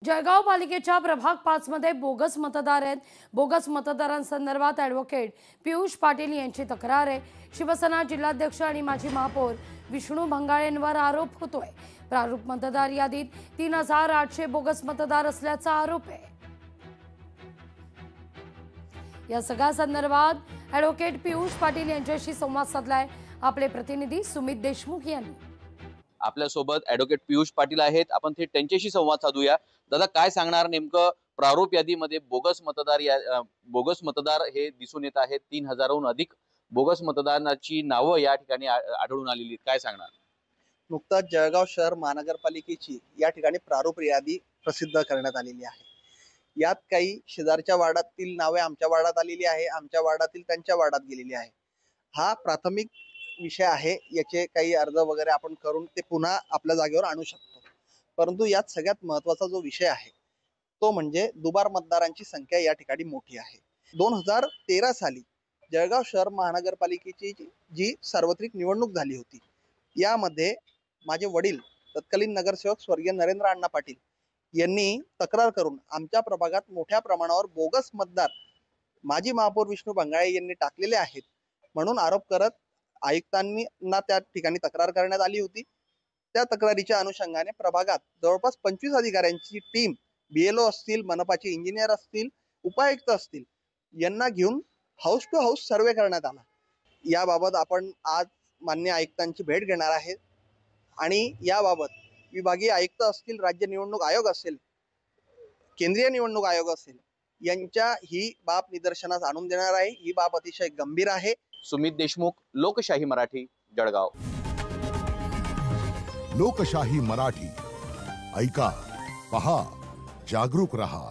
जळगाव पालिकेच्या प्रभाग 5 मध्ये बोगस मतदार आहेत। बोगस मतदारांसंदर्भात ॲडव्होकेट पियुष पाटील यांची तक्रार आहे। शिवसेना जिल्हाध्यक्ष आणि माजी महापौर विष्णू भंगाळेंवर आरोप होतोय। प्रारूप मतदार यादीत 3800 बोगस मतदार असल्याचा आरोप आहे। या सगळ्या संदर्भात ॲडव्होकेट पियुष पाटील यांच्याशी संवाद साधलाय आपले प्रतिनिधी सुमित देशमुख यांनी। आपल्या सोबत ॲडव्होकेट पियुष पाटील आहेत। आपण थेट त्यांच्याशी संवाद साधूया। दादा, काय सांगणार नेमकं प्रारूप यादीमध्ये बोगस मतदार हे दिसून येत आहेत। 3000हून अधिक बोगस मतदारांची नावं या ठिकाणी आढळून आलेली आहेत। काय सांगणार? नुकताच जळगाव शहर महानगरपालिकेची या ठिकाणी प्रारूप यादी प्रसिद्ध करण्यात आलेली आहे। यात काही शेजारच्या वार्डातील नावे आमच्या वार्डात आलेली आहे, आमच्या वार्डातील त्यांच्या वार्डात गेलेली आहे। हा प्राथमिक विषय आहे। याचे काही अर्ज वगैरे आपण करून ते पुन्हा आपल्या जागेवर आणू शकतो। परंतु यात सगळ्यात महत्त्वाचा जो विषय आहे तो म्हणजे दुबार मतदारांची संख्या या ठिकाणी मोठी आहे। 2013 साली जळगाव शहर महानगरपालिकेची जी सार्वत्रिक निवडणूक झाली होती, यामध्ये माझे वडील तत्कालीन नगरसेवक स्वर्गीय नरेंद्र अण्णा पाटील यांनी तक्रार करून आमच्या प्रभागात मोठ्या प्रमाणावर बोगस मतदार माजी महापौर विष्णू भंगाळे यांनी टाकलेले आहेत म्हणून आरोप करत आयुक्तांना त्या ठिकाणी तक्रार करण्यात आली होती। त्या तक्रारीच्या अनुषंगाने प्रभागात जवळपास 25 अधिकाऱ्यांची टीम, बीएलओ असतील, मनपाचे इंजिनियर असतील, उपायुक्त असतील, यांना घेऊन हाऊस टू हाऊस सर्वे करण्यात आला। याबाबत आपण आज मान्य आयुक्तांची भेट घेणार आहेत आणि याबाबत विभागीय आयुक्त असतील, राज्य निवडणूक आयोग असेल, केंद्रीय निवडणूक आयोग असेल, यांच्या ही बाब निदर्शनास आणून देणार आहे। ही बाब अतिशय गंभीर आहे। सुमित देशमुख, लोकशाही मराठी, जळगाव। लोकशाही मराठी, ऐका, पहा, जागरूक रहा।